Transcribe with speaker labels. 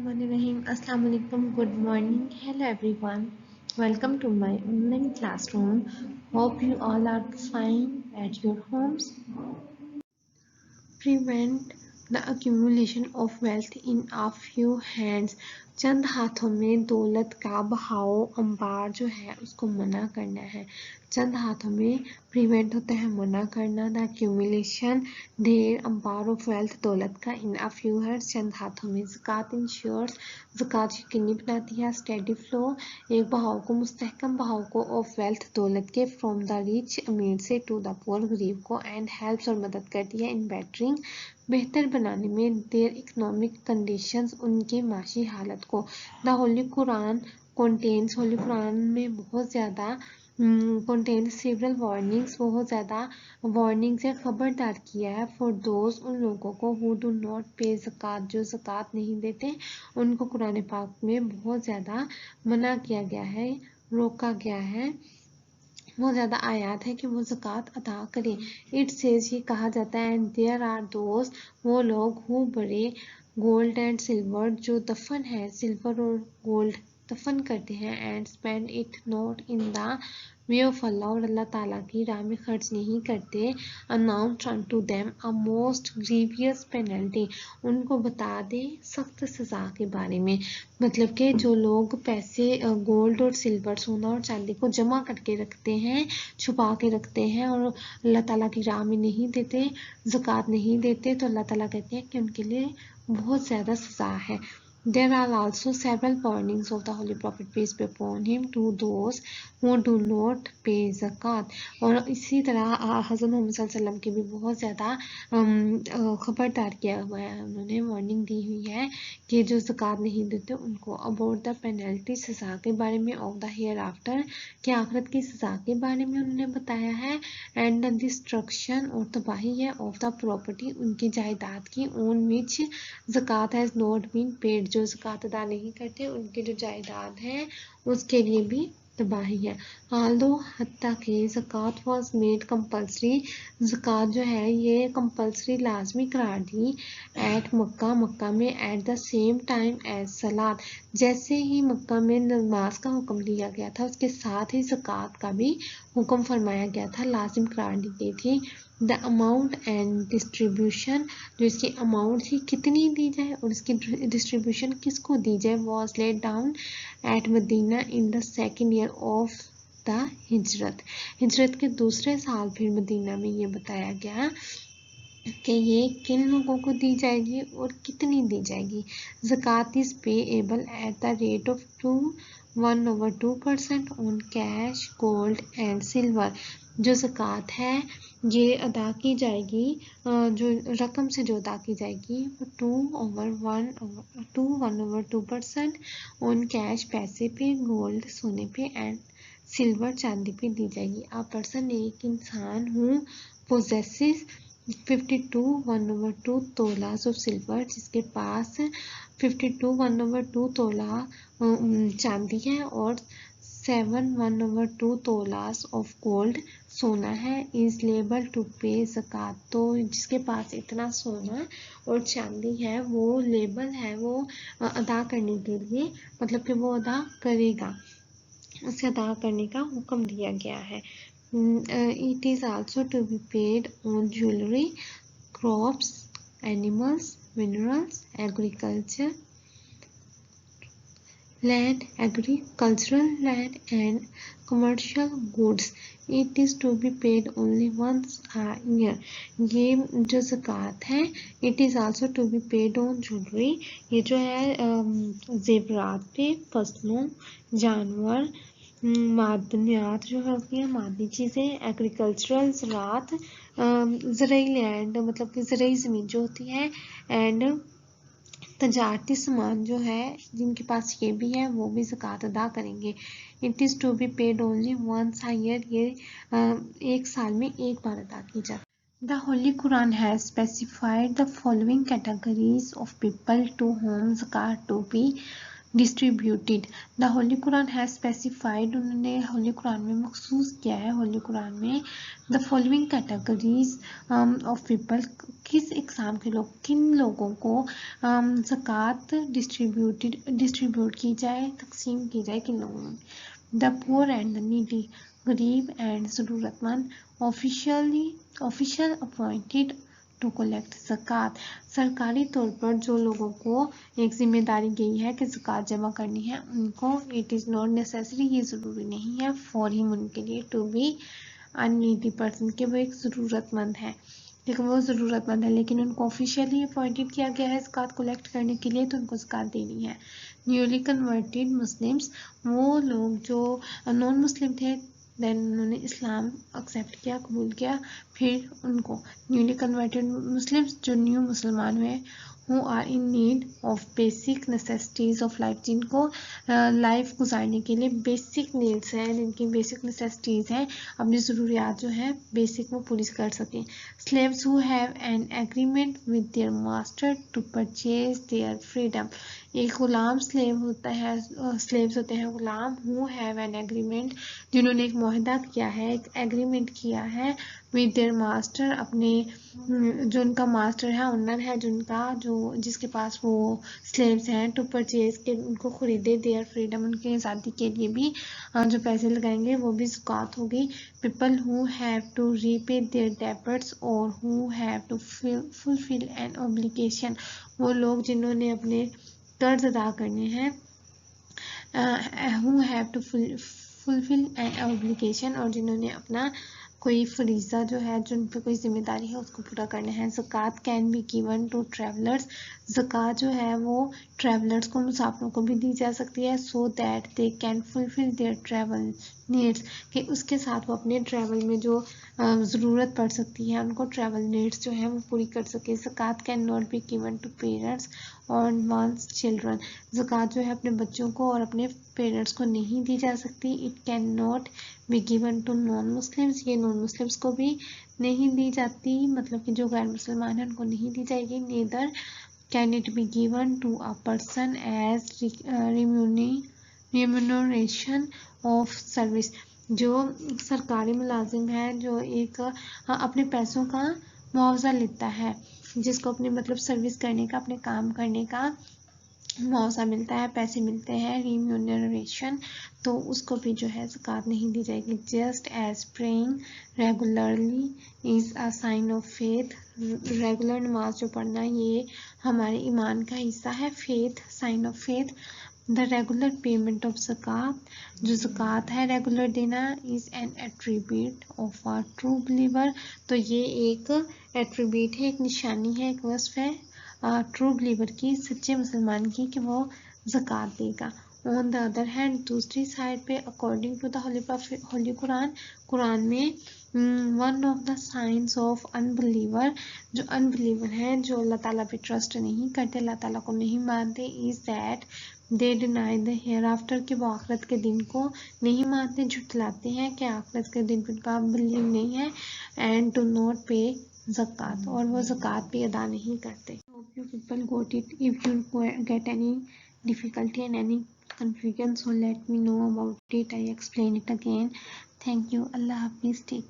Speaker 1: Bismillahirrahmanirrahim. Assalamu alaikum. Good morning. Hello everyone. Welcome to my online classroom. Hope you all are fine at your homes. Prevent the accumulation of wealth in a few hands. चंद हाथों में दौलत का बहाव अंबार जो है उसको मना करना है. चंद हाथों में प्रिवेंट होता है मना करना. द एक्यूमुलेशन ढेर अंबार ऑफ वेल्थ दौलत का इन अ फ्यू हैंड्स चंद हाथों में. ज़कात इंश्योर्स ज़कात यकीनी बनाती है. स्टेडी फ्लो एक बहाव को मुस्तहकम बहाव को ऑफ वेल्थ दौलत के फ्रॉम द रिच अमीर से टू द पुअर गरीब को. एंड हेल्प्स और मदद करती है इन बेटरिंग बेहतर बनाने में देयर इकोनॉमिक कंडीशंस उनकी माशी हालत को. The holy Quran contains Holi Quran में बहुत ज़्यादा कंटेन्स सेवरल वार्निंग्स बहुत ज़्यादा वार्निंग से खबरदार किया है फॉर दोज उन लोगों को हु डू नॉट पे ज़कात जो ज़कात नहीं देते उनको कुरान पाक में बहुत ज़्यादा मना किया गया है रोका गया है. बहुत ज़्यादा आयात है कि वो ज़कात अदा करें. इट सेज ये कहा जाता है एंड देयर आर दोज वो लोग हु बड़े गोल्ड एंड सिल्वर जो दफन है सिल्वर और गोल्ड दफन करते हैं and spend it not in the way of Allah और अल्लाह ताला की राह में खर्च नहीं करते. Announce to them a most grievous penalty उनको बता दे सख्त सज़ा के बारे में. मतलब कि जो लोग पैसे गोल्ड और सिल्वर सोना और चांदी को जमा करके रखते हैं छुपा के रखते हैं और अल्लाह ताला की राह में नहीं देते ज़कात नहीं देते तो अल्लाह ताला कहते हैं कि उनके लिए बहुत ज़्यादा सज़ा है. There are also several warnings of the Holy Prophet peace be upon him to those who do not pay zakat. और इसी तरह हज़रत मोहम्मद सल्लल्लाहु अलैहि वसल्लम की भी बहुत ज़्यादा खबरदार किया हुआ है. उन्होंने वार्निंग दी हुई है कि जो ज़कात नहीं देते उनको अबाउट द पेनल्टी सज़ा के बारे में ऑफ द हेयर आफ्टर कि आखिरत की सज़ा के बारे में उन्होंने बताया है. एंड द डिस्ट्रक्शन और तबाही है ऑफ द प्रॉपर्टी उनकी जायदाद की ऑन विच ज़कात हैज़ नॉट बीन पेड जो ज़कात अदा नहीं करते उनकी जो जायदाद है उसके लिए भी तबाही है. आल्दो हत्ता के ज़कात वाज मेड कंपल्सरी ज़कात जो है ये कंपल्सरी लाजमी करार दी एट मक्का में at the same time as सलात जैसे ही मक्का में नमाज का हुक्म दिया गया था उसके साथ ही ज़कात का भी हुक्म फरमाया गया था लाजिम करार दी गई थी. द अमाउंट एंड डिस्ट्रीब्यूशन जो इसकी अमाउंट थी कितनी दी जाए और इसकी डिस्ट्रीब्यूशन किसको दी जाए was laid down at Medina in the second year of the हिजरत के दूसरे साल फिर मदीना में ये बताया गया कि ये किन लोगों को दी जाएगी और कितनी दी जाएगी. Zakat is payable at the rate of 1/2% on cash gold and silver. जो ज़कात है ये अदा की जाएगी जो रकम से जो अदा की जाएगी वो 1/2% ऑन कैश पैसे पे गोल्ड सोने पे एंड सिल्वर चांदी पे दी जाएगी. आ पर्सन एक इंसान हूँ पोजेसिस 52/2 तोलास ऑफ सिल्वर जिसके पास 52/2 तोला चांदी है और 7/2 तोलास ऑफ गोल्ड सोना है. इज लेबल टू पे ज़कात तो जिसके पास इतना सोना और चांदी है वो लेबल है वो अदा करने के लिए मतलब कि वो अदा करेगा उसे अदा करने का हुक्म दिया गया है. It is also to be paid on jewelry, crops, animals, minerals, agricultural land and commercial goods. It is to be paid only once a year. ये जो ज़कात है it is also to be paid on jewelry ये जो है ज़ेवरात पे फसलों जानवर मादनियात जो होती हैं मादनी चीज़ें एग्रीकल्चरल ज़रात ज़राई लैंड मतलब कि ज़राई ज़मीन जो होती है एंड तजारती सामान जो है जिनके पास ये भी है वो भी ज़कात अदा करेंगे. It is to be paid only once a year ये एक साल में एक बार अदा की जाती है. The Holy Quran has specified the following categories of people to whom zakat to be distributed. The Holy Quran has specified, उन्होंने होली कुरान में मखसूस किया है, होली कुरान में the following categories of people, किस इकसाम के लोग, किन लोगों को ज़कात डिस्ट्रीब्यूट की जाए, तकसीम की जाए, किन लोगों में. The poor and the needy, गरीब एंड ज़रूरतमंद. ऑफिशियल अपॉइंटेड टू कलेक्ट ज़कात, सरकारी तौर पर जो लोगों को एक जिम्मेदारी गई है कि ज़कात जमा करनी है उनको. इट इज़ नॉट नेसेसरी, ये ज़रूरी नहीं है फॉर हिम, उनके लिए, to be a needy person, कि वो एक ज़रूरतमंद है, लेकिन वो ज़रूरतमंद है लेकिन उनको ऑफिशियली अपॉइंटेड किया गया है ज़कात कलेक्ट करने के लिए, तो उनको ज़कात देनी है. न्यूली कन्वर्टेड मुस्लिम्स, वो लोग जो नॉन मुस्लिम थे, देन उन्होंने इस्लाम एक्सेप्ट किया, कबूल किया, फिर उनको. न्यूली कन्वर्टेड मुस्लिम्स, जो न्यू मुसलमान हुए, who are in need of basic necessities of life, जिनको लाइफ गुजारने के लिए बेसिक नीड्स हैं, जिनकी बेसिक नेसेसिटीज़ हैं, अपनी ज़रूरियात जो है बेसिक वो पूरी कर सकें. Slaves who have an agreement with their master to purchase their freedom, एक गुलाम स्लेव होता है, स्लेव्स होते हैं गुलाम, हु हैव एन एग्रीमेंट, जिन्होंने एक मुआहदा किया है, एक एग्रीमेंट किया है विद देयर मास्टर, अपने जो उनका मास्टर है, ओनर है, जो जिसके पास वो स्लेव्स हैं, टू परचेज, के उनको खरीदे, देयर फ्रीडम, उनकी आज़ादी के लिए भी जो पैसे लगाएंगे वो भी ज़कात होगी. People who have to repay their debts और who have to fulfil an obligation, वो लोग जिन्होंने अपने कर्ज अदा करने हैं, who have to fulfil an obligation, और जिन्होंने अपना कोई फरीज़ा जो है, जो उन पर कोई जिम्मेदारी है उसको पूरा करना है. Zakat can be given to travellers, ज़कात जो है वो ट्रैवलर्स को, मुसाफिरों को भी दी जा सकती है, so that they can fulfil there travel needs, कि उसके साथ वो अपने ट्रैवल में जो ज़रूरत पड़ सकती है, उनको ट्रैवल नीड्स जो है वो पूरी कर सके. Zakat can not be given to parents और वंस चिल्ड्रन, ज़कात जो है अपने बच्चों को और अपने पेरेंट्स को नहीं दी जा सकती. It can not be given to non Muslims, ये नॉन मुस्लिम्स को भी नहीं दी जाती, मतलब कि जो गैर मुसलमान हैं उनको नहीं दी जाएगी. Neither can it be given to a person as remuneration of service, जो सरकारी मुलाजिम है, जो एक अपने पैसों का मुआवजा लेता है, जिसको अपने मतलब सर्विस करने का, अपने काम करने का मुआवजा मिलता है, पैसे मिलते हैं, रिम्यूनरेशन, तो उसको भी जो है ज़कात नहीं दी जाएगी. Just as praying regularly is a sign of faith, regular नमाज जो पढ़ना ये हमारे ईमान का हिस्सा है, faith, sign of faith. The regular payment of zakat, जो ज़कात है रेगुलर देना, is an attribute of a true believer, तो ये एक एट्रीब्यूट है, एक निशानी है, एक वस्फ है ट्रू बिलीवर की, सच्चे मुसलमान की, कि वो ज़कात देगा. ऑन द अदर हैंड, दूसरी साइड पे, according to the holy Quran, Quran में one of the signs of unbeliever, जो अनबिलीवर हैं, जो अल्लाह ताला पे ट्रस्ट नहीं करते, अल्लाह ताला को नहीं मानते, is that they deny the hereafter, के वो आखिरत के दिन को नहीं मानते, झुठलाते हैं कि आखिरत के दिन पर उनका बिलीव नहीं है. एंड टू नॉट पे ज़कात, और वो ज़कात भी अदा नहीं करते. Hope you people got it. If you get any difficulty and any confusion, so let me know about it. I explain it again. Thank you. Allah Hafiz. Take care.